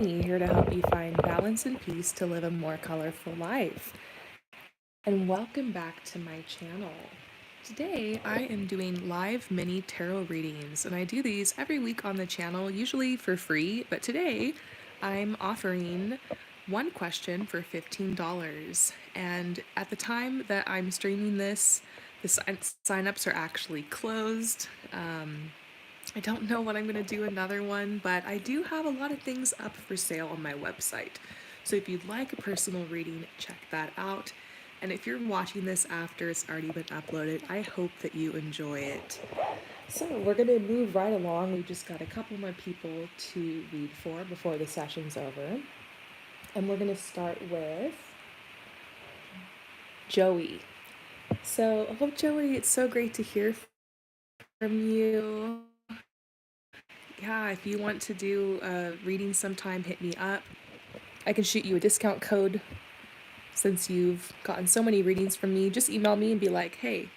here to help you find balance and peace to live a more colorful life. And welcome back to my channel. Today I am doing live mini tarot readings, and I do these every week on the channel, usually for free, but today I'm offering one question for $15. And at the time that I'm streaming this, the sign-ups are actually closed. I don't know when I'm going to do another one, but I do have a lot of things up for sale on my website. So if you'd like a personal reading, check that out. And if you're watching this after it's already been uploaded, I hope that you enjoy it. So we're going to move right along. We've just got a couple more people to read for before the session's over. And we're going to start with Joey. So, oh, Joey, it's so great to hear from you. Yeah, if you want to do a reading sometime, hit me up. I can shoot you a discount code since you've gotten so many readings from me. Just email me and be like, hey,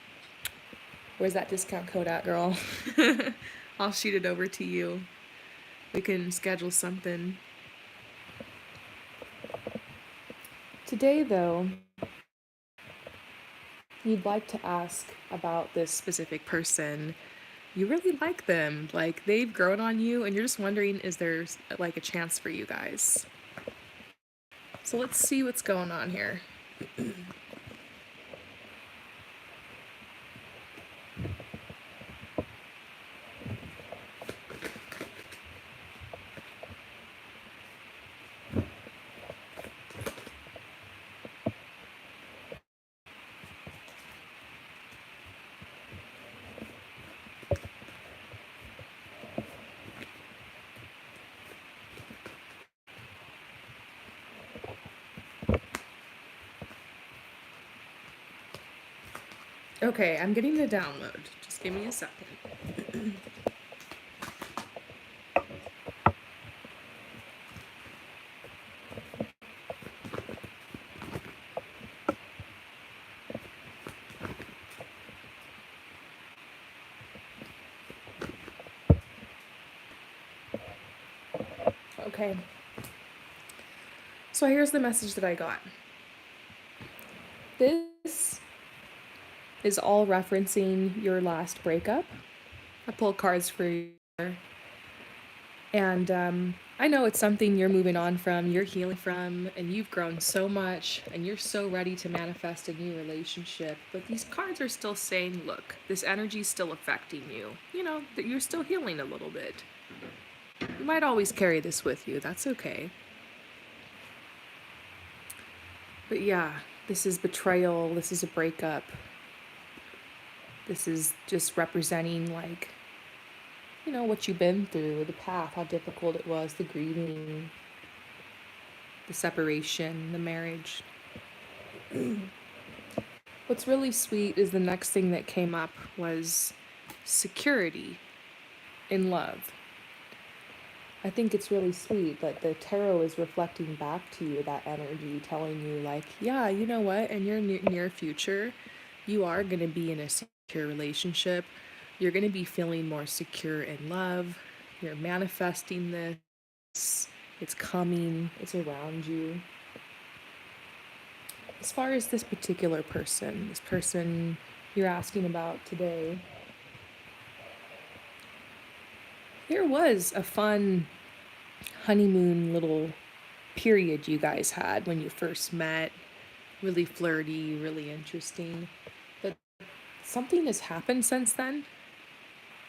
where's that discount code at, girl? I'll shoot it over to you. We can schedule something. Today, though, you'd like to ask about this specific person. You really like them. Like, they've grown on you, and you're just wondering, is there like a chance for you guys? So let's see what's going on here. Okay, I'm getting the download. Just give me a second. Okay. So here's the message that I got. This is all referencing your last breakup. I pulled cards for you. And I know it's something you're moving on from, you're healing from, and you've grown so much, and you're so ready to manifest a new relationship. But these cards are still saying, look, this energy is still affecting you. You know, that you're still healing a little bit. You might always carry this with you. That's okay. But yeah, this is betrayal. This is a breakup. This is just representing, like, you know, what you've been through, the path, how difficult it was, the grieving, the separation, the marriage. What's really sweet is the next thing that came up was security in love. I think it's really sweet that the tarot is reflecting back to you that energy, telling you, like, yeah, you know what, in your near future, you are going to be in a secure relationship. You're going to be feeling more secure in love. You're manifesting this. It's coming. It's around you. As far as this person you're asking about today, there was a fun honeymoon little period you guys had when you first met. Really flirty, really interesting. But something has happened since then.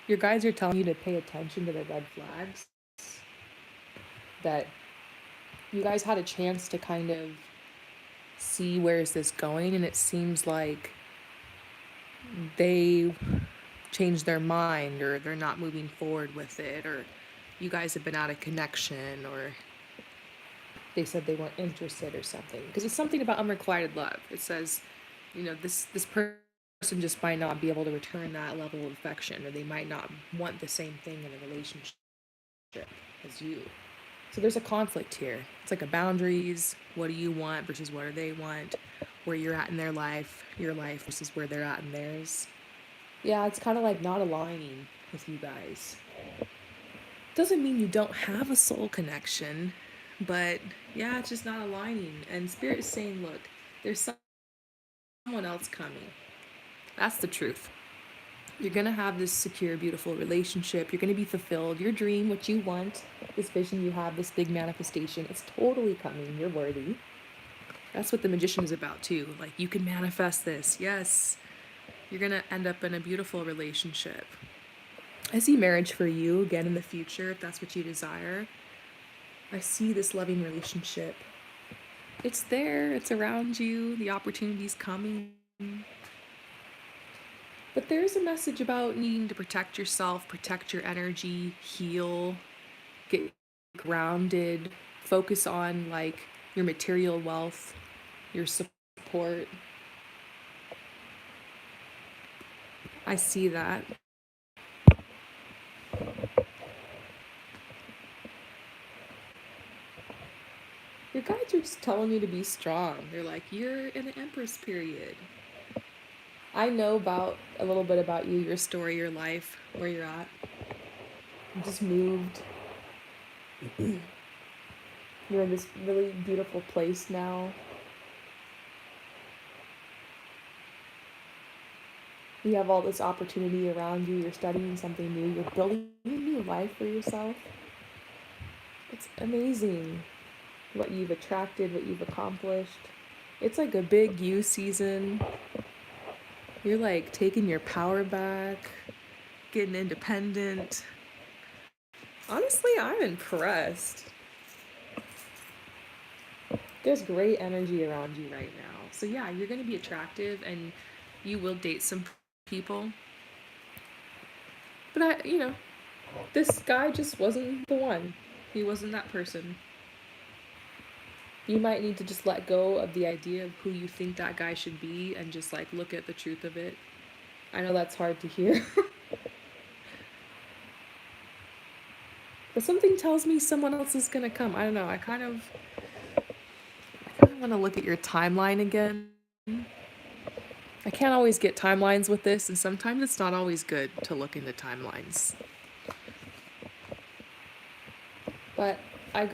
Your guys are telling you to pay attention to the red flags. That you guys had a chance to kind of see where is this going, and it seems like they changed their mind, or they're not moving forward with it, or you guys have been out of connection, or they said they weren't interested or something. Because it's something about unrequited love. It says, you know, this person just might not be able to return that level of affection, or they might not want the same thing in a relationship as you. So there's a conflict here. It's like a boundaries. What do you want versus what do they want? Where you're at in their life, your life versus where they're at in theirs. Yeah, it's kind of like not aligning with you guys. Doesn't mean you don't have a soul connection. But yeah, it's just not aligning. And Spirit is saying, look, there's someone else coming. That's the truth. You're going to have this secure, beautiful relationship. You're going to be fulfilled. Your dream, what you want, this vision you have, this big manifestation, it's totally coming. You're worthy. That's what the magician is about, too. Like, you can manifest this. Yes. You're going to end up in a beautiful relationship. I see marriage for you again in the future, if that's what you desire. I see this loving relationship. It's there, it's around you, the opportunity's coming. But there's a message about needing to protect yourself, protect your energy, heal, get grounded, focus on like your material wealth, your support. I see that. Your guides are just telling you to be strong. They're like, you're in the Empress period. I know about a little bit about you, your story, your life, where you're at. You just moved. You're in this really beautiful place now. You have all this opportunity around you. You're studying something new. You're building a new life for yourself. It's amazing what you've attracted, what you've accomplished. It's like a big you season. You're like taking your power back, getting independent. Honestly, I'm impressed. There's great energy around you right now. So yeah, you're going to be attractive and you will date some people. But this guy just wasn't the one. He wasn't that person. You might need to just let go of the idea of who you think that guy should be and just like look at the truth of it. I know that's hard to hear. But something tells me someone else is gonna come. I don't know. I kind of want to look at your timeline again. I can't always get timelines with this, and sometimes it's not always good to look into timelines. But I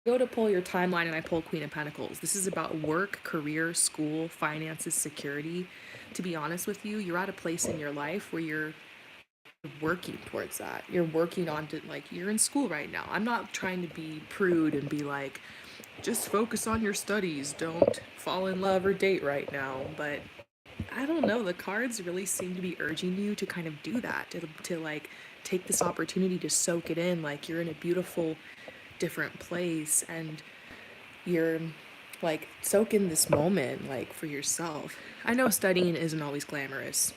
go to pull your timeline and I pull Queen of Pentacles. This is about work, career, school, finances, security. To be honest with you, you're at a place in your life where you're working towards that. You're working on to, like, you're in school right now. I'm not trying to be prude and be like, just focus on your studies. Don't fall in love or date right now. But I don't know. The cards really seem to be urging you to kind of do that, to like take this opportunity to soak it in. Like you're in a beautiful, different place and you're like soak in this moment like for yourself. I know studying isn't always glamorous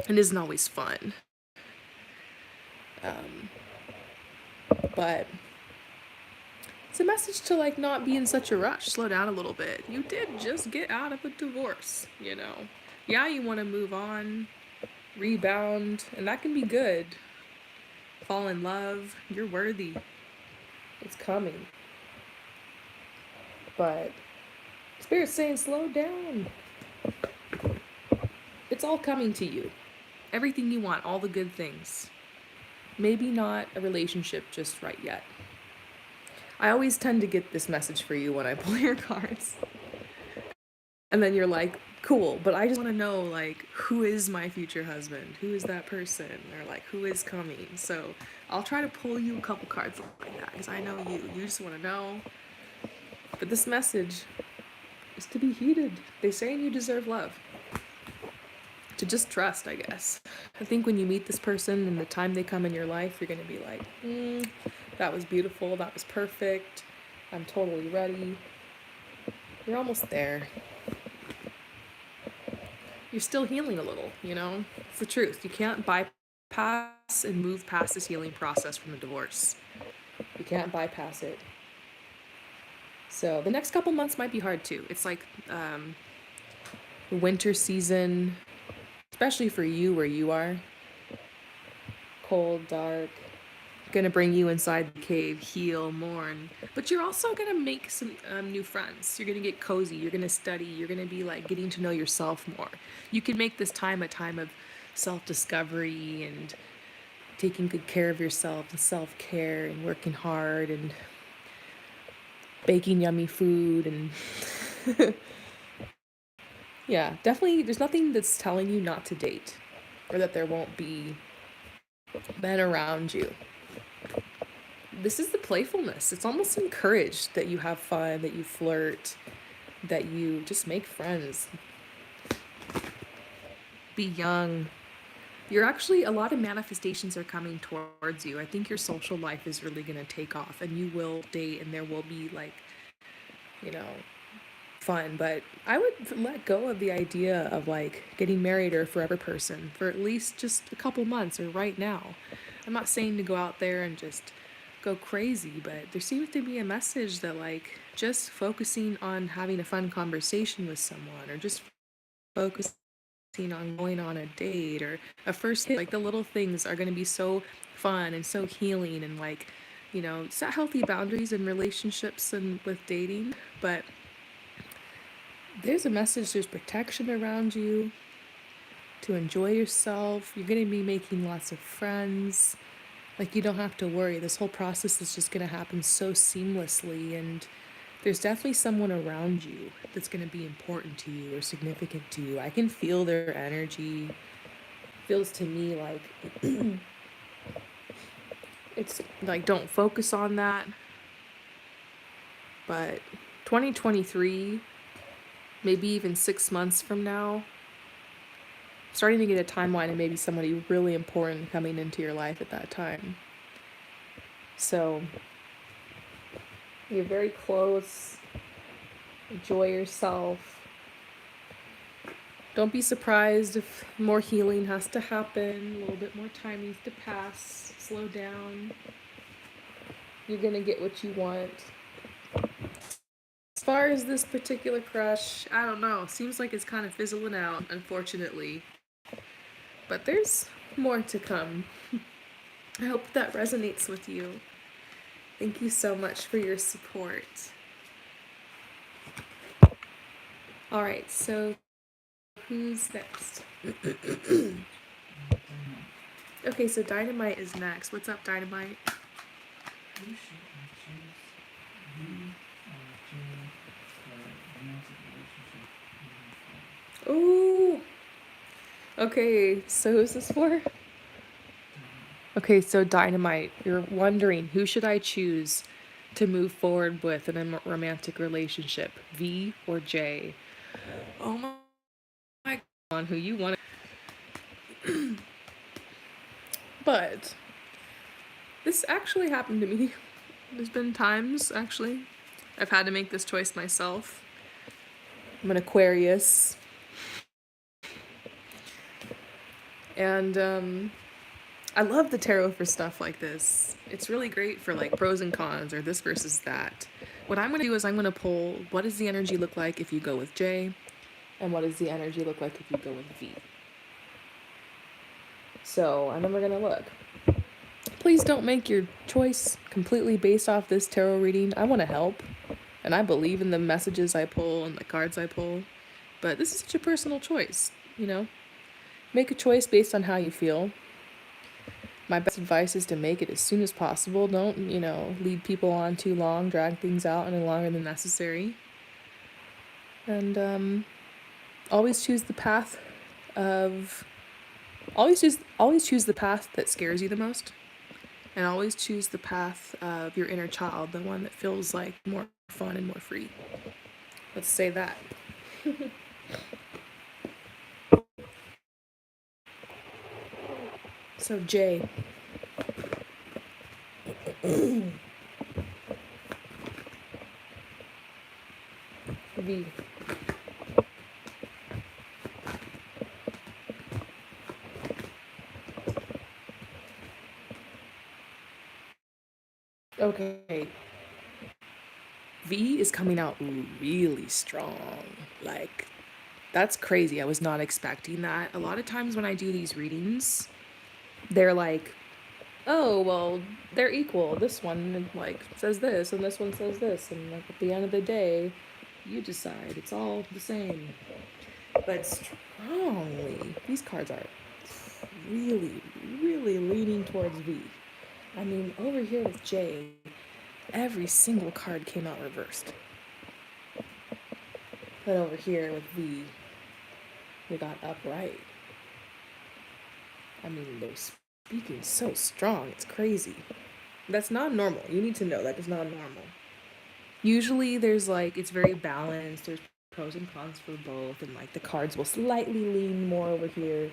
and isn't always fun. But it's a message to like not be in such a rush. Slow down a little bit. You did just get out of a divorce, you know. Yeah, you want to move on, rebound, and that can be good. Fall in love. You're worthy. It's coming. But Spirit's saying slow down. It's all coming to you. Everything you want, all the good things. Maybe not a relationship just right yet. I always tend to get this message for you when I pull your cards. And then you're like, cool, but I just want to know, like, who is my future husband? Who is that person? Or, like, who is coming? So I'll try to pull you a couple cards like that because I know you. You just want to know. But this message is to be heeded. They're saying you deserve love. To just trust, I guess. I think when you meet this person and the time they come in your life, you're going to be like, that was beautiful. That was perfect. I'm totally ready. You're almost there. You're still healing a little, you know? It's the truth. You can't bypass and move past this healing process from a divorce. You can't bypass it. So the next couple months might be hard too. It's like winter season, especially for you where you are. Cold, dark, gonna bring you inside the cave, heal, mourn. But you're also gonna make some new friends. You're gonna get cozy. You're gonna study. You're gonna be like getting to know yourself more. You can make this time a time of self-discovery and taking good care of yourself and self-care and working hard and baking yummy food and yeah, definitely there's nothing that's telling you not to date or that there won't be men around you. This is the playfulness. It's almost encouraged that you have fun, that you flirt, that you just make friends. Be young. You're actually, a lot of manifestations are coming towards you. I think your social life is really going to take off and you will date and there will be like, you know, fun. But I would let go of the idea of like getting married or a forever person for at least just a couple months or right now. I'm not saying to go out there and just go crazy, but there seems to be a message that like just focusing on having a fun conversation with someone or just focusing on going on a date or a first hit, like the little things are going to be so fun and so healing and like, set healthy boundaries in relationships and with dating. But there's a message, there's protection around you to enjoy yourself. You're going to be making lots of friends. Like, you don't have to worry. This whole process is just going to happen so seamlessly. And there's definitely someone around you that's going to be important to you or significant to you. I can feel their energy. It feels to me like it's like, don't focus on that. But 2023, maybe even 6 months from now, starting to get a timeline and maybe somebody really important coming into your life at that time. So you're very close. Enjoy yourself. Don't be surprised if more healing has to happen, a little bit more time needs to pass, slow down. You're gonna get what you want. As far as this particular crush, I don't know. Seems like it's kind of fizzling out, unfortunately. But there's more to come. I hope that resonates with you. Thank you so much for your support. All right, so who's next? Okay, so Dynamite is next. What's up, Dynamite? Ooh. Okay, so who's this for? Okay, so Dynamite, you're wondering who should I choose to move forward with in a romantic relationship, V or J? Oh my god, who you want? But this actually happened to me. There's been times, actually, I've had to make this choice myself. I'm an Aquarius. And I love the tarot for stuff like this. It's really great for like pros and cons or this versus that. What I'm going to do is I'm going to pull what does the energy look like if you go with J, and what does the energy look like if you go with V. So, and then we're going to look. Please don't make your choice completely based off this tarot reading. I want to help, and I believe in the messages I pull and the cards I pull, but this is such a personal choice, Make a choice based on how you feel. My best advice is to make it as soon as possible. Don't, lead people on too long, drag things out any longer than necessary. And always choose the path of always choose the path that scares you the most. And always choose the path of your inner child, the one that feels like more fun and more free. Let's say that. So J. V. Okay. V is coming out really strong. Like, that's crazy. I was not expecting that. A lot of times when I do these readings, they're like, oh, well, they're equal. This one like says this and this one says this, and like at the end of the day, you decide. It's all the same. But strongly, these cards are really, really leaning towards V. I mean, over here with J, every single card came out reversed. But over here with V, we got upright. I mean, they're speaking so strong, it's crazy. That's not normal. You need to know that is not normal. Usually there's like, it's very balanced, there's pros and cons for both, and like the cards will slightly lean more over here,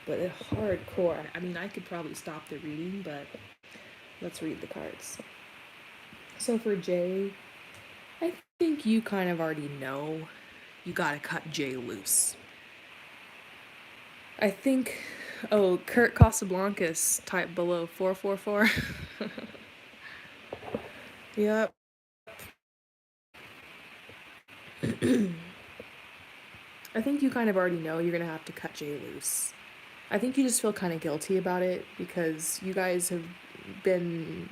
but it's hardcore. I mean, I could probably stop the reading, but let's read the cards. So for Jay, I think you kind of already know you gotta cut Jay loose. I think, oh, Kurt Casablancas type below 444. Yep. I think you kind of already know you're gonna have to cut Jay loose. I think you just feel kind of guilty about it because you guys have been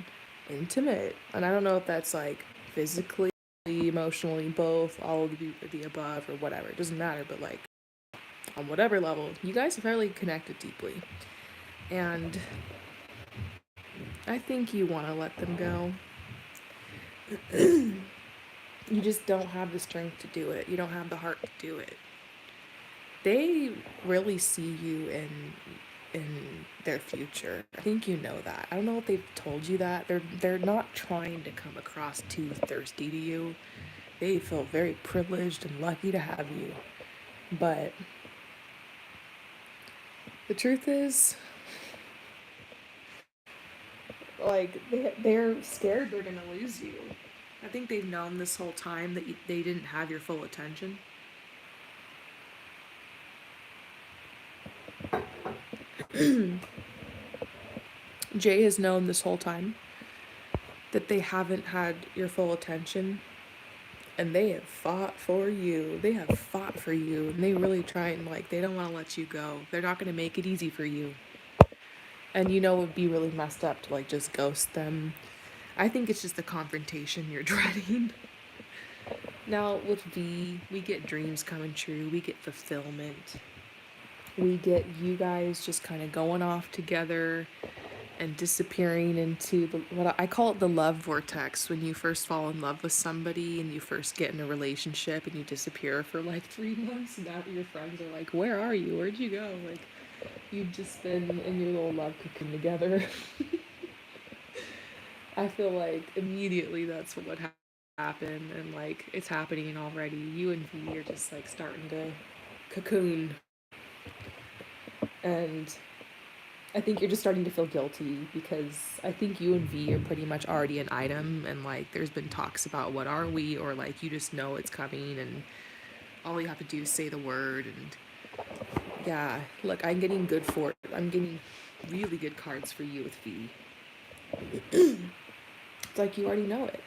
intimate, and I don't know if that's like physically, emotionally, both, all of the above, or whatever. It doesn't matter, but like on whatever level, you guys are fairly connected deeply, and I think you want to let them go. You just don't have the strength to do it. You don't have the heart to do it. They really see you in their future. I think you know that. I don't know if they've told you that. They're not trying to come across too thirsty to you. They feel very privileged and lucky to have you. But the truth is, like, they're scared they're gonna lose you. I think they've known this whole time that they didn't have your full attention. Jay has known this whole time that they haven't had your full attention, and they have fought for you. They have fought for you, and they really try and, like, they don't want to let you go. They're not going to make it easy for you. And you know it would be really messed up to, like, just ghost them. I think it's just the confrontation you're dreading. Now, with V, we get dreams coming true. We get fulfillment. We get you guys just kind of going off together and disappearing into what I call it, the love vortex. When you first fall in love with somebody and you first get in a relationship and you disappear for like 3 months, and now your friends are like, where are you? Where'd you go? Like, you've just been in your little love cocoon together. I feel like immediately that's what would happen, and like it's happening already. You and V are just like starting to cocoon, and I think you're just starting to feel guilty because I think you and V are pretty much already an item, and like there's been talks about what are we, or like you just know it's coming and all you have to do is say the word. And yeah, look, I'm getting I'm getting really good cards for you with V. It's like you already know it.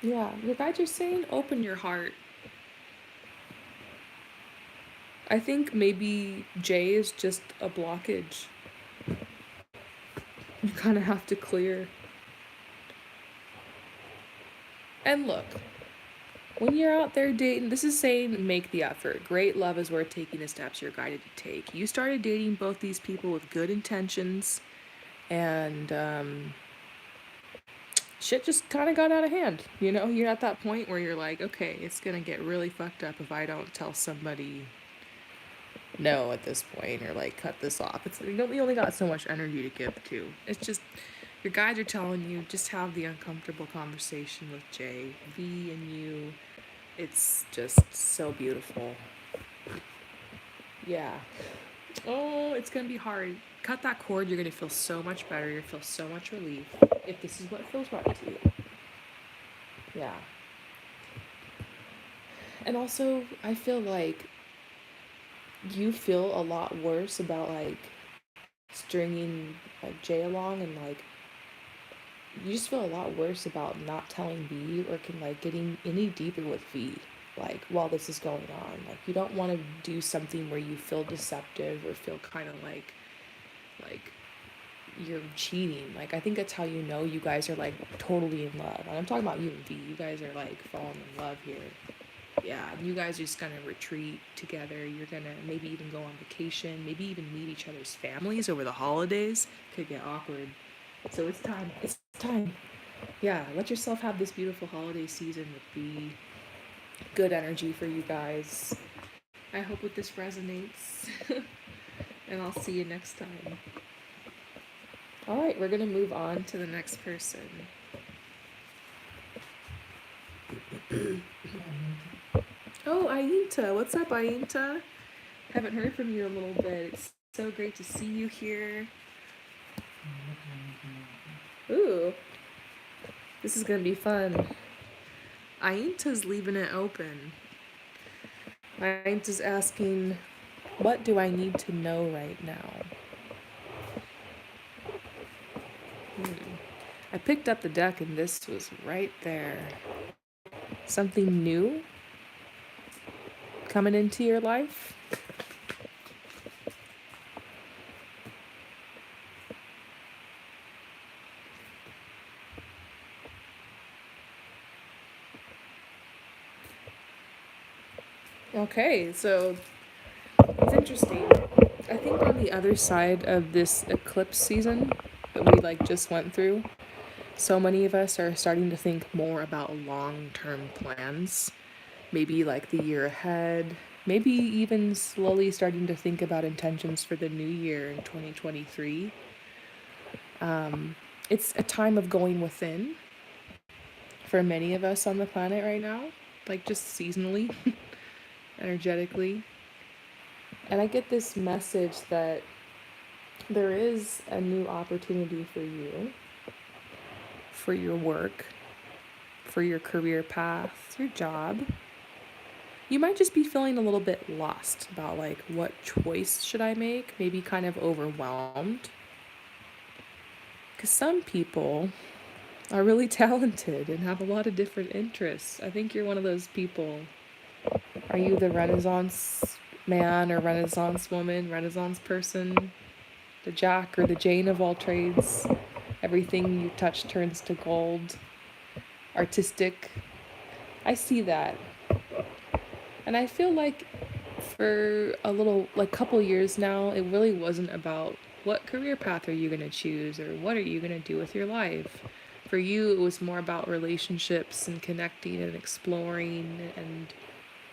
Yeah, your guides are saying open your heart. I think maybe J is just a blockage. You kind of have to clear. And look, when you're out there dating, this is saying make the effort. Great love is worth taking the steps you're guided to take. You started dating both these people with good intentions, and shit just kind of got out of hand. You know, you're at that point where you're like, okay, it's gonna get really fucked up if I don't tell somebody no at this point, or like cut this off. It's you only got so much energy to give to. It's just your guides are telling you just have the uncomfortable conversation with Jay, V, and you. It's just so beautiful. Yeah. Oh, it's gonna be hard. Cut that cord, you're gonna feel so much better. You'll feel so much relief if this is what feels right to you. Yeah. And also, I feel like you feel a lot worse about like stringing like Jay along, and like you just feel a lot worse about not telling V or can like getting any deeper with V like while this is going on. Like you don't want to do something where you feel deceptive or feel kind of like you're cheating. Like I think that's how you know you guys are like totally in love. And I'm talking about you and V. You guys are like falling in love here. Yeah, you guys are just gonna retreat together. You're gonna maybe even go on vacation, maybe even meet each other's families over the holidays. Could get awkward. So it's time. It's time. Yeah, let yourself have this beautiful holiday season with the good energy for you guys. I hope with this resonates. And I'll see you next time. All right, we're gonna move on to the next person. Oh, Ainta. What's up, Ainta? Haven't heard from you in a little bit. It's so great to see you here. Ooh, this is gonna be fun. Ainta's leaving it open. Ainta's asking, what do I need to know right now? I picked up the deck and this was right there. Something new coming into your life? Okay, so it's interesting. I think on the other side of this eclipse season that we just went through, so many of us are starting to think more about long-term plans, maybe like the year ahead, maybe even slowly starting to think about intentions for the new year in 2023. It's a time of going within for many of us on the planet right now, just seasonally, energetically. And I get this message that there is a new opportunity for you, for your work, for your career path, your job. You might just be feeling a little bit lost about what choice should I make, maybe kind of overwhelmed. Because some people are really talented and have a lot of different interests. I think you're one of those people. Are you the Renaissance man or Renaissance woman, Renaissance person, the Jack or the Jane of all trades? Everything you touch turns to gold. Artistic. I see that. And I feel like for a little, couple years now, it really wasn't about what career path are you going to choose or what are you going to do with your life. For you, it was more about relationships and connecting and exploring and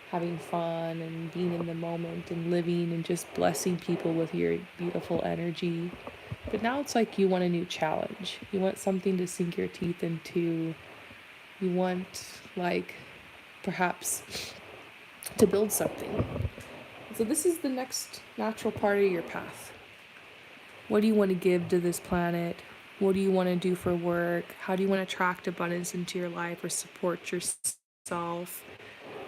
having fun and being in the moment and living and just blessing people with your beautiful energy. But now it's like you want a new challenge. You want something to sink your teeth into. You want, perhaps to build something. So this is the next natural part of your path. What do you want to give to this planet? What do you want to do for work? How do you want to attract abundance into your life or support yourself?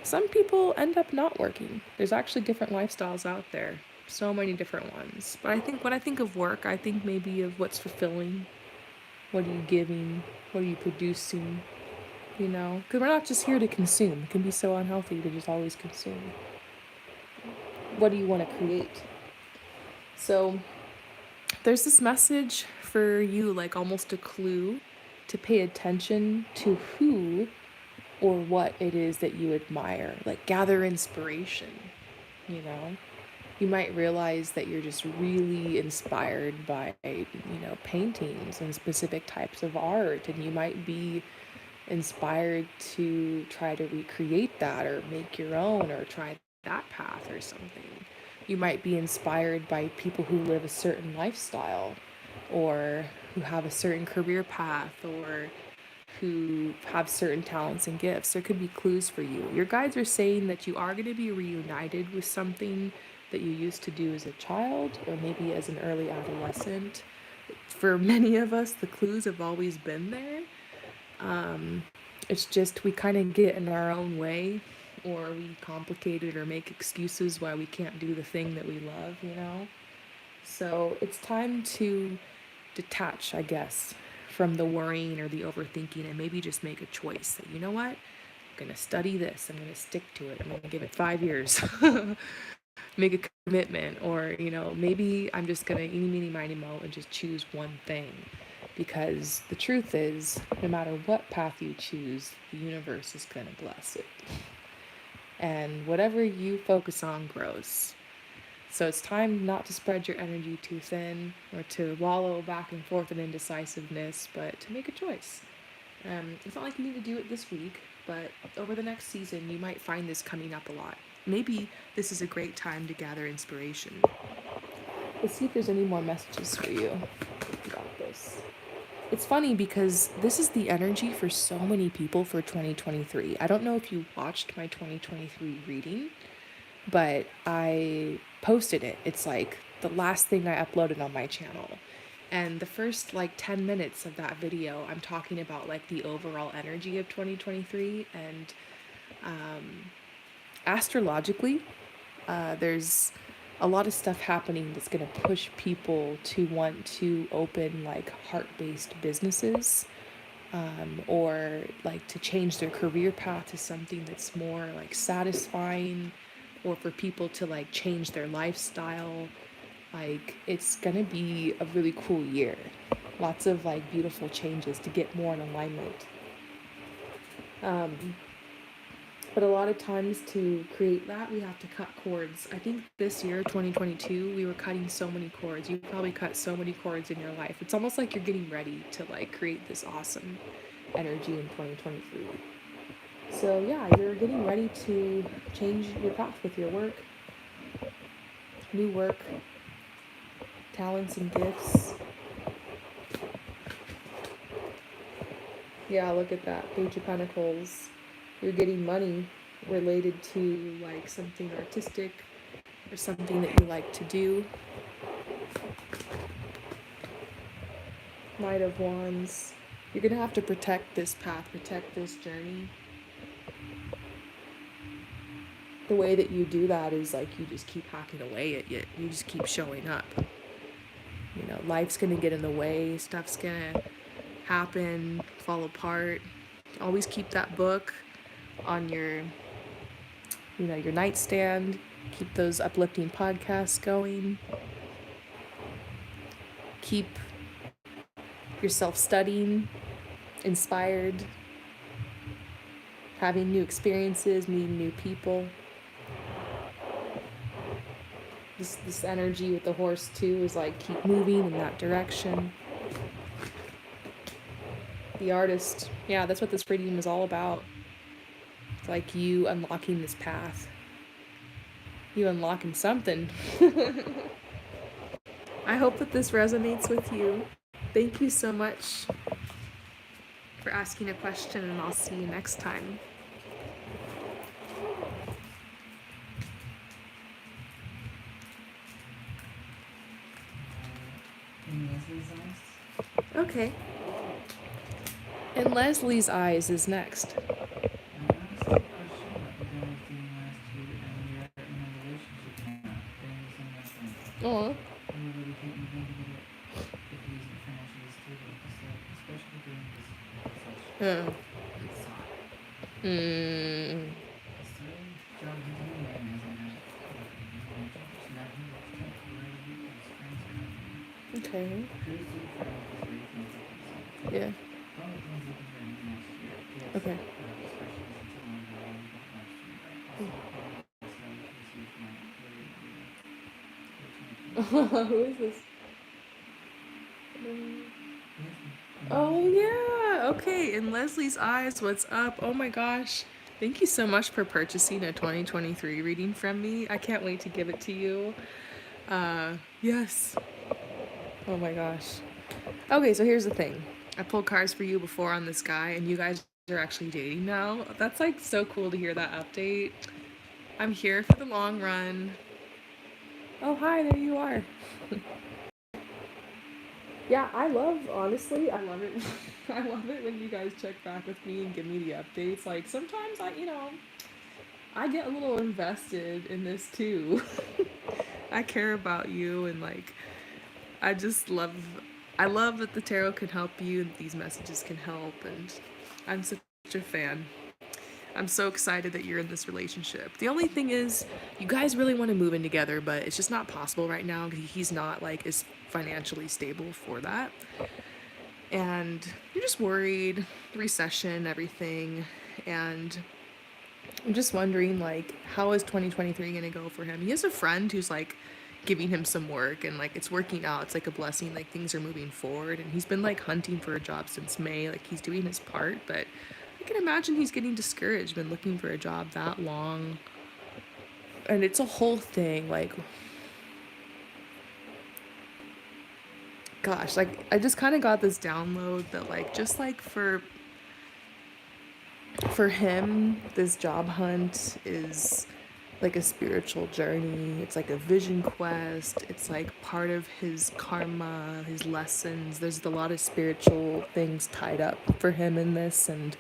Some people end up not working. There's actually different lifestyles out there. So many different ones. But I think when I think of work, I think maybe of what's fulfilling. What are you giving? What are you producing? Because we're not just here to consume. It can be so unhealthy to just always consume. What do you want to create? So there's this message for you, almost a clue to pay attention to who or what it is that you admire. Gather inspiration, You might realize that you're just really inspired by, paintings and specific types of art, and you might be inspired to try to recreate that or make your own or try that path or something. You might be inspired by people who live a certain lifestyle or who have a certain career path or who have certain talents and gifts. There could be clues for you. Your guides are saying that you are going to be reunited with something that you used to do as a child or maybe as an early adolescent. For many of us, the clues have always been there. It's just we kind of get in our own way or we complicate it or make excuses why we can't do the thing that we love, So it's time to detach, I guess, from the worrying or the overthinking and maybe just make a choice that, you know what? I'm going to study this. I'm going to stick to it. I'm going to give it 5 years. Make a commitment. Or, maybe I'm just going to eeny, meeny, miny, moe and just choose one thing. Because the truth is, no matter what path you choose, the universe is going to bless it. and whatever you focus on grows. So it's time not to spread your energy too thin or to wallow back and forth in indecisiveness, but to make a choice. It's not like you need to do it this week, but over the next season, you might find this coming up a lot. Maybe this is a great time to gather inspiration. Let's see if there's any more messages for you about this. It's funny because this is the energy for so many people for 2023. I don't know if you watched my 2023 reading, but I posted it. It's like the last thing I uploaded on my channel. And the first like 10 minutes of that video, I'm talking about like the overall energy of 2023. And astrologically, there's a lot of stuff happening that's going to push people to want to open like heart based businesses, or like to change their career path to something that's more like satisfying, or for people to like change their lifestyle. Like it's gonna be a really cool year. Lots of like beautiful changes to get more in alignment. Um, but a lot of times to create that, we have to cut cords. I think this year, 2022, we were cutting so many cords. You probably cut so many cords in your life. It's almost like you're getting ready to like create this awesome energy in 2023. So yeah, you're getting ready to change your path with your work, new work, talents and gifts. Yeah, look at that. Page of Pentacles. You're getting money related to like something artistic or something that you like to do. Knight of Wands. You're going to have to protect this path, protect this journey. The way that you do that is like you just keep hacking away at it. You just keep showing up. You know, life's going to get in the way, stuff's going to happen, fall apart. Always keep that book on your, you know, your nightstand. Keep those uplifting podcasts going. Keep yourself studying, inspired, having new experiences, meeting new people. This energy with the horse too is like keep moving in that direction. The artist, yeah, that's what this reading is all about. It's like you unlocking this path. You unlocking something. I hope that this resonates with you. Thank you so much for asking a question, and I'll see you next time. Okay. And Leslie's Eyes is next. Oh. Oh. Okay. Yeah. Okay. Who is this? Oh yeah. Okay. In Leslie's Eyes, what's up? Oh my gosh. Thank you so much for purchasing a 2023 reading from me. I can't wait to give it to you. Yes. Oh my gosh. Okay, so here's the thing. I pulled cards for you before on this guy, and you guys are actually dating now. That's like so cool to hear that update. I'm here for the long run. Oh, hi, there you are. Yeah, honestly, I love it. I love it when you guys check back with me and give me the updates. Like, sometimes I get a little invested in this too. I care about you, and like, I just I love that the tarot can help you and these messages can help, and I'm such a fan. I'm so excited that you're in this relationship. The only thing is, you guys really want to move in together, but it's just not possible right now. He's not like as financially stable for that. And you're just worried, recession, everything. And I'm just wondering, like, how is 2023 gonna go for him? He has a friend who's like giving him some work, and like it's working out. It's like a blessing. Like things are moving forward, and he's been like hunting for a job since May. Like he's doing his part, but I can imagine he's getting discouraged. Been looking for a job that long, and it's a whole thing. Like, gosh, like I just kind of got this download that like just like for him, this job hunt is like a spiritual journey. It's like a vision quest. It's like part of his karma, his lessons. There's a lot of spiritual things tied up for him in this, and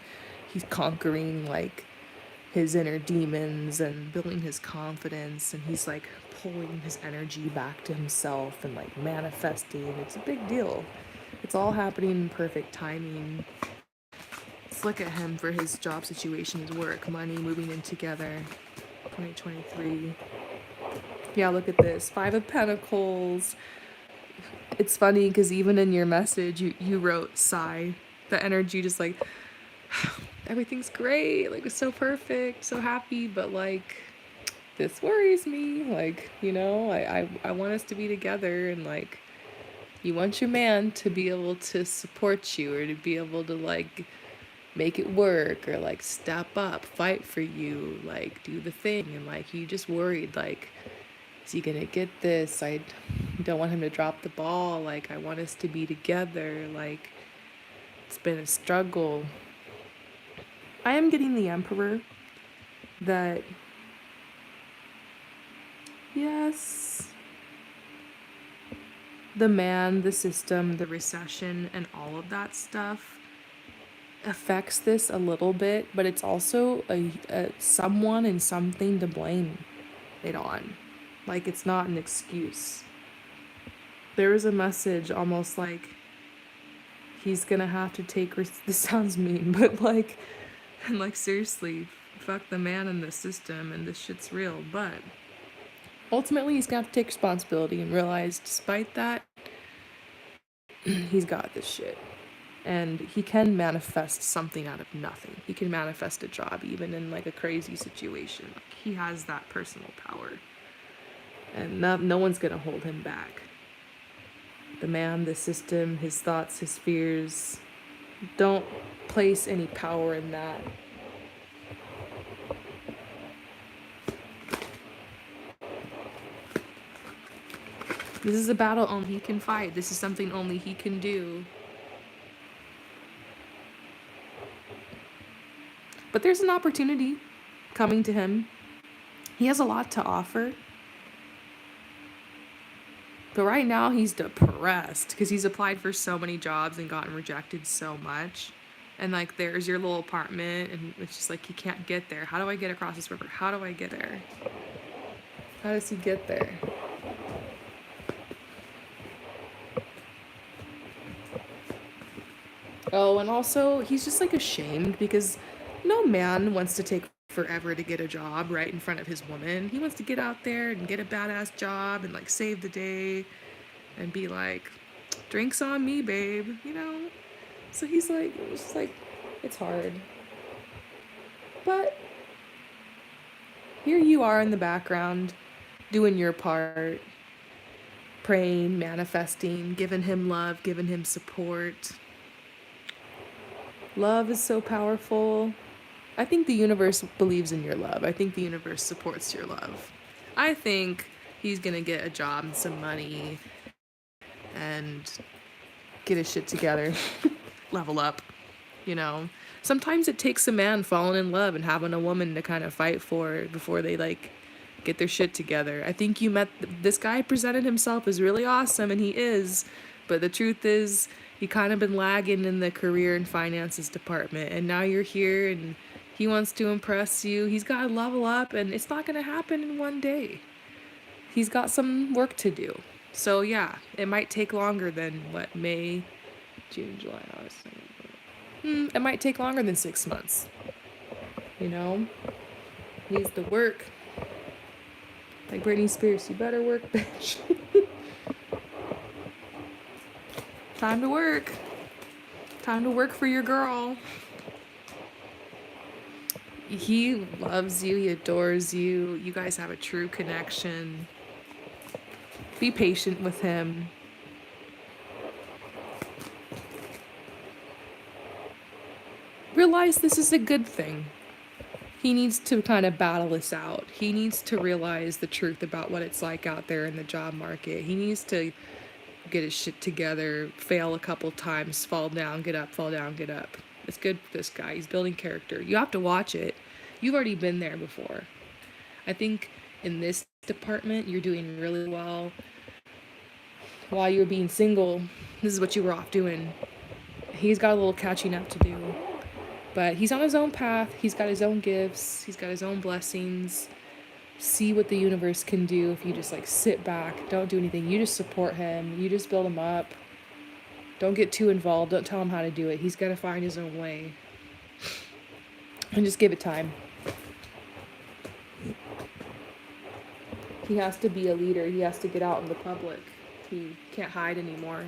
he's conquering like his inner demons and building his confidence, and he's like pulling his energy back to himself and like manifesting. It's a big deal. It's all happening in perfect timing. Let's look at him for his job situation, his work, money, moving in together. 2023. Yeah, look at this. Five of Pentacles. It's funny because even in your message, you wrote sigh. The energy just like, everything's great. Like, it's so perfect, so happy, but like, this worries me. Like, I want us to be together, and like, you want your man to be able to support you, or to be able to like make it work, or like step up, fight for you, like do the thing. And like you just worried, like, is he gonna get this? I don't want him to drop the ball. Like I want us to be together. Like it's been a struggle. I am getting the Emperor, that yes, the man, the system, the recession, and all of that stuff affects this a little bit, but it's also a someone and something to blame it on. Like it's not an excuse. There was a message almost like he's gonna have to take this sounds mean, but like, and like seriously, fuck the man in the system, and this shit's real. But ultimately he's gonna have to take responsibility and realize despite that, he's got this shit. And he can manifest something out of nothing. He can manifest a job even in like a crazy situation. Like, he has that personal power. And no one's gonna hold him back. The man, the system, his thoughts, his fears. Don't place any power in that. This is a battle only he can fight. This is something only he can do. But there's an opportunity coming to him. He has a lot to offer. But right now he's depressed because he's applied for so many jobs and gotten rejected so much. And like there's your little apartment, and it's just like he can't get there. How do I get across this river? How do I get there? How does he get there? Oh, and also he's just like ashamed because no man wants to take forever to get a job right in front of his woman. He wants to get out there and get a badass job and like save the day and be like, drinks on me, babe, So he's like, it's just like, it's hard. But here you are in the background doing your part, praying, manifesting, giving him love, giving him support. Love is so powerful. I think the universe believes in your love. I think the universe supports your love. I think he's gonna get a job and some money and get his shit together, level up, Sometimes it takes a man falling in love and having a woman to kind of fight for before they like get their shit together. I think you met this guy, presented himself as really awesome, and he is, but the truth is he kind of been lagging in the career and finances department, and now you're here and he wants to impress you. He's got to level up, and it's not going to happen in one day. He's got some work to do. So yeah, it might take longer than what, May, June, July, August. It might take longer than 6 months. Needs to work. Like Britney Spears, you better work, bitch. Time to work. Time to work for your girl. He loves you, he adores you. You guys have a true connection. Be patient with him. Realize this is a good thing. He needs to kind of battle this out. He needs to realize the truth about what it's like out there in the job market. He needs to get his shit together, fail a couple times, fall down, get up, fall down, get up. It's good for this guy. He's building character. You have to watch it. You've already been there before. I think in this department, you're doing really well. While you were being single, this is what you were off doing. He's got a little catching up to do. But he's on his own path. He's got his own gifts. He's got his own blessings. See what the universe can do if you just like sit back, don't do anything. You just support him. You just build him up. Don't get too involved. Don't tell him how to do it. He's got to find his own way. And just give it time. He has to be a leader. He has to get out in the public. He can't hide anymore.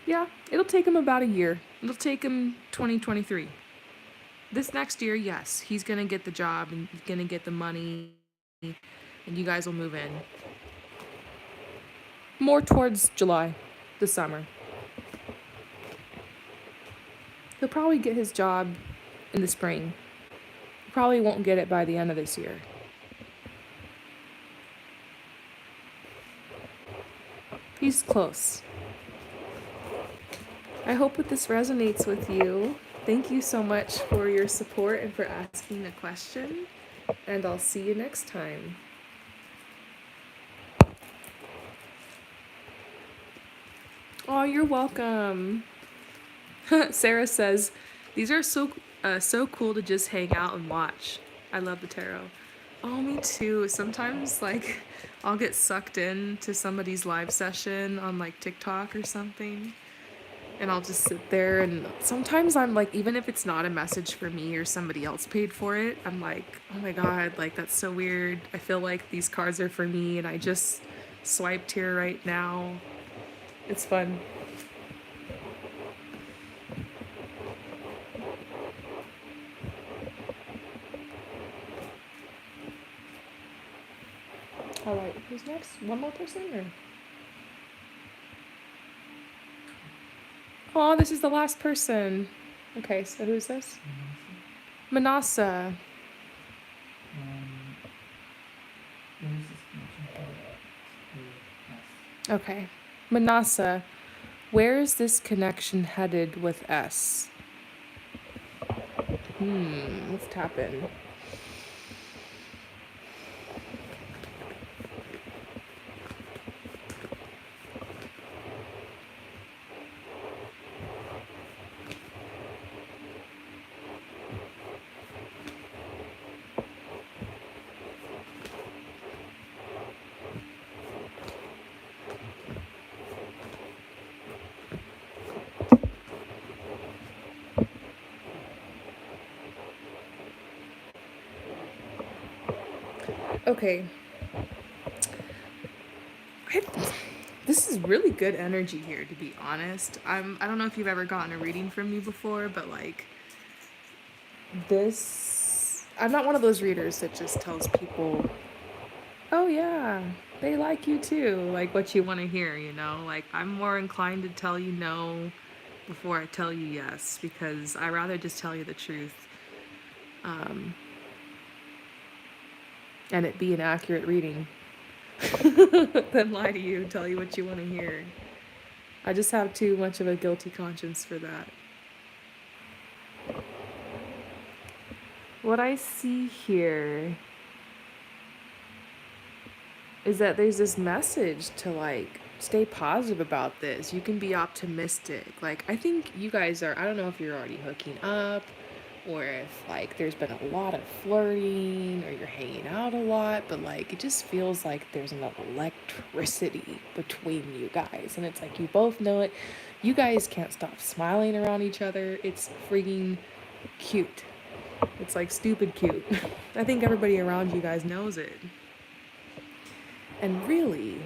Yeah, it'll take him about a year. It'll take him 2023. This next year, yes, he's going to get the job and he's going to get the money and you guys will move in. More towards July, the summer. He'll probably get his job in the spring. He probably won't get it by the end of this year. He's close. I hope that this resonates with you. Thank you so much for your support and for asking a question. And I'll see you next time. Oh, you're welcome. Sarah says, these are so cool to just hang out and watch. I love the tarot. Oh, me too. Sometimes, like, I'll get sucked into somebody's live session on, like, TikTok or something. And I'll just sit there and sometimes I'm like, even if it's not a message for me or somebody else paid for it, I'm like, oh my God, like that's so weird. I feel like these cards are for me and I just swiped here right now. It's fun. All right, who's next? One more person or? Oh, this is the last person. Okay, so who's this? Manasa. Okay. Manasa, where is this connection headed with S? Let's tap in. Okay. This is really good energy here, to be honest. I don't know if you've ever gotten a reading from me before, but like this, I'm not one of those readers that just tells people, oh yeah, they like you too, like what you want to hear, you know? Like I'm more inclined to tell you no before I tell you yes, because I rather just tell you the truth. And it be an accurate reading than lie to you, tell you what you want to hear. I just have too much of a guilty conscience for that. What I see here is that there's this message to like stay positive about this. You can be optimistic. Like I think you guys are, I don't know if you're already hooking up or if like there's been a lot of flirting or you're hanging out a lot, but like it just feels like there's an electricity between you guys and it's like you both know it. You guys can't stop smiling around each other. It's freaking cute. It's like stupid cute. I think everybody around you guys knows it. And really,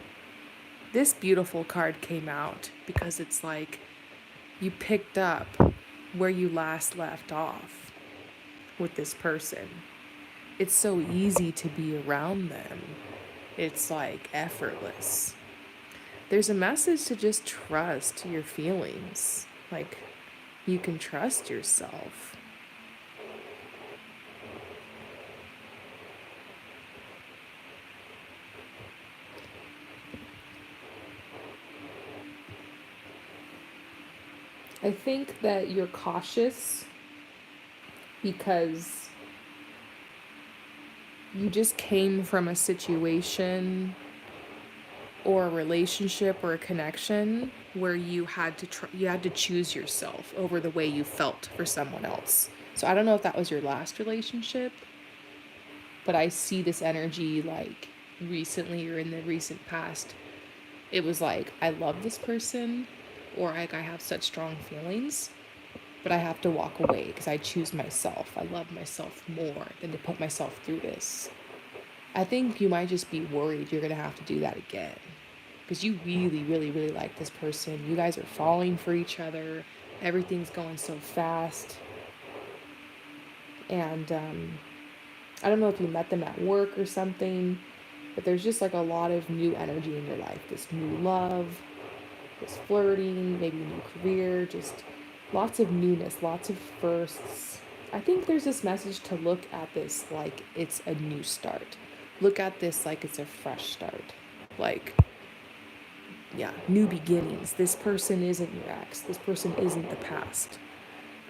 This beautiful card came out because it's like you picked up where you last left off with this person. It's so easy to be around them. It's like effortless. There's a message to just trust your feelings. Like, you can trust yourself. I think that you're cautious because you just came from a situation or a relationship or a connection where you had to choose yourself over the way you felt for someone else. So I don't know if that was your last relationship, but I see this energy like recently or in the recent past. It was like I love this person, or like I have such strong feelings, but I have to walk away because I choose myself. I love myself more than to put myself through this. I think you might just be worried you're going to have to do that again because you really, really, really like this person. You guys are falling for each other. Everything's going so fast. And I don't know if you met them at work or something, but there's just like a lot of new energy in your life. This new love, this flirting, maybe a new career, just lots of newness, lots of firsts. I think there's this message to look at this like it's a new start. Look at this like it's a fresh start. Like, yeah, new beginnings. This person isn't your ex. This person isn't the past.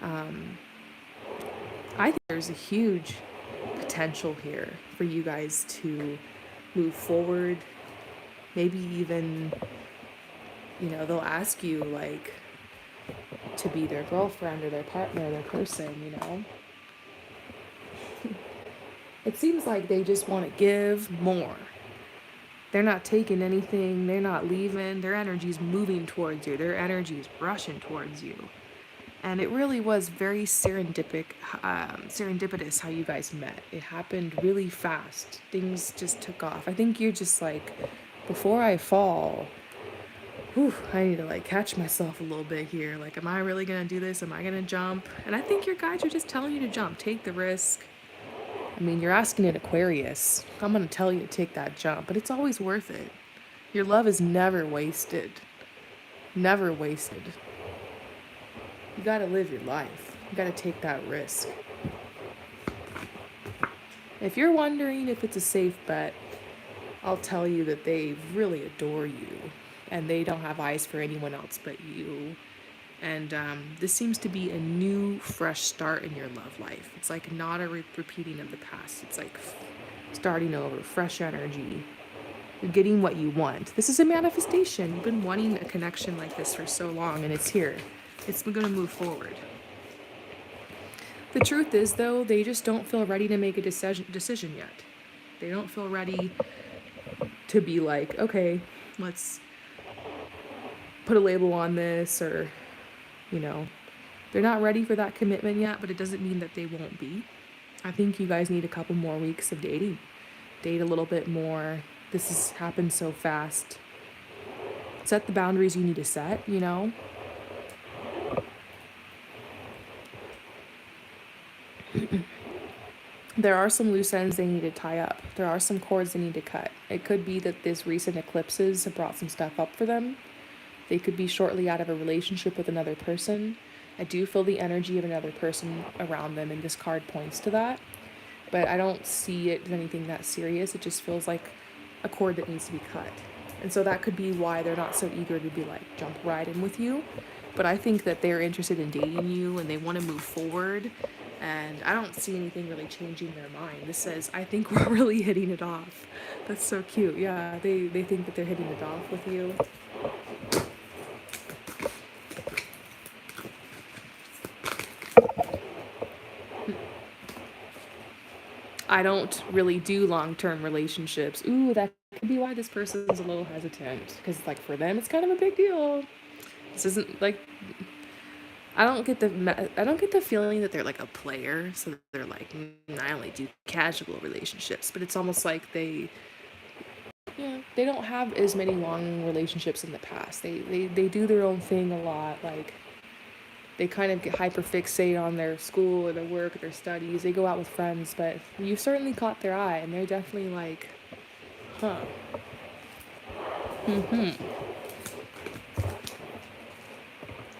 Um, I think there's a huge potential here for you guys to move forward. Maybe even, they'll ask you like to be their girlfriend or their partner or their person. It seems like they just want to give more. They're not taking anything, they're not leaving, their energy's moving towards you, their energy's rushing towards you. And it really was very serendipitous how you guys met. It happened really fast. Things just took off. I think you're just like, before I fall, I need to like catch myself a little bit here. Like, am I really gonna do this? Am I gonna jump? And I think your guides are just telling you to jump. Take the risk. I mean, you're asking an Aquarius. I'm gonna tell you to take that jump, but it's always worth it. Your love is never wasted. Never wasted. You gotta live your life. You gotta take that risk. If you're wondering if it's a safe bet, I'll tell you that they really adore you and they don't have eyes for anyone else but you. And this seems to be a new, fresh start in your love life. It's like not a repeating of the past. It's like starting over, fresh energy. You're getting what you want. This is a manifestation. You've been wanting a connection like this for so long, and it's here. It's going to move forward. The truth is, though, they just don't feel ready to make a decision yet. They don't feel ready to be like, okay, let's put a label on this, or, they're not ready for that commitment yet, but it doesn't mean that they won't be. I think you guys need a couple more weeks of dating. Date a little bit more. This has happened so fast. Set the boundaries you need to set, There are some loose ends they need to tie up. There are some cords they need to cut. It could be that this recent eclipses have brought some stuff up for them. They could be shortly out of a relationship with another person. I do feel the energy of another person around them, and this card points to that. But I don't see it as anything that serious. It just feels like a cord that needs to be cut. And so that could be why they're not so eager to be like, jump right in with you. But I think that they're interested in dating you and they want to move forward. And I don't see anything really changing their mind. This says, I think we're really hitting it off. That's so cute. Yeah, they think that they're hitting it off with you. I don't really do long-term relationships. Ooh, that could be why this person is a little hesitant. Because, like, for them, it's kind of a big deal. This isn't, like... I don't get the feeling that they're, like, a player. So they're like, I only do casual relationships. But it's almost like they Yeah, they don't have as many long relationships in the past. They do their own thing a lot. Like they kind of get hyper fixated on their school or their work or their studies. They go out with friends, but you certainly caught their eye, and they're definitely like, huh.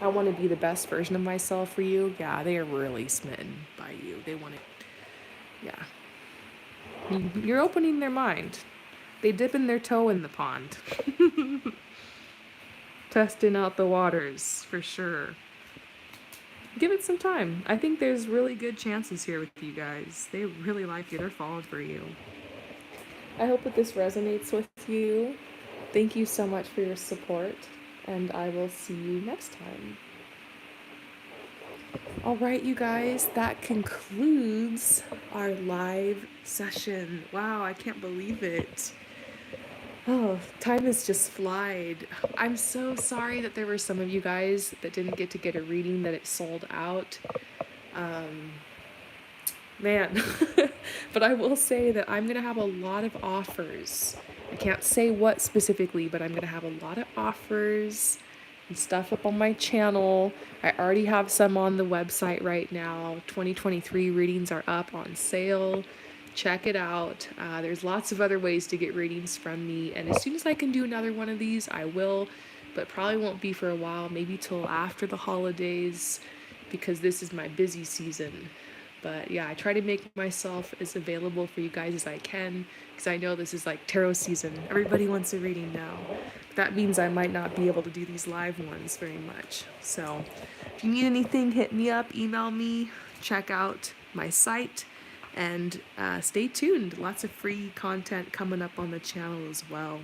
I want to be the best version of myself for you. Yeah, they are really smitten by you. They want to, yeah. You're opening their mind. They dipping their toe in the pond, testing out the waters for sure. Give it some time. I think there's really good chances here with you guys. They really like you. They're falling for you. I hope that this resonates with you. Thank you so much for your support, and I will see you next time. All right, you guys, that concludes our live session. Wow, I can't believe it. Oh, time has just flied. I'm so sorry that there were some of you guys that didn't get a reading, that it sold out. Um, Man. But I will say that I'm going to have a lot of offers. I can't say what specifically, but I'm going to have a lot of offers and stuff up on my channel. I already have some on the website right now. 2023 readings are up on sale. Check it out. There's lots of other ways to get readings from me, and as soon as I can do another one of these, I will, but probably won't be for a while, maybe till after the holidays, because this is my busy season. But yeah, I try to make myself as available for you guys as I can, because I know this is like tarot season. Everybody wants a reading now. That means I might not be able to do these live ones very much. So if you need anything, hit me up, email me, check out my site, and stay tuned. Lots of free content coming up on the channel as well.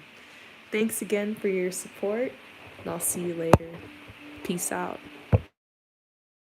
Thanks again for your support, and I'll see you later. Peace out.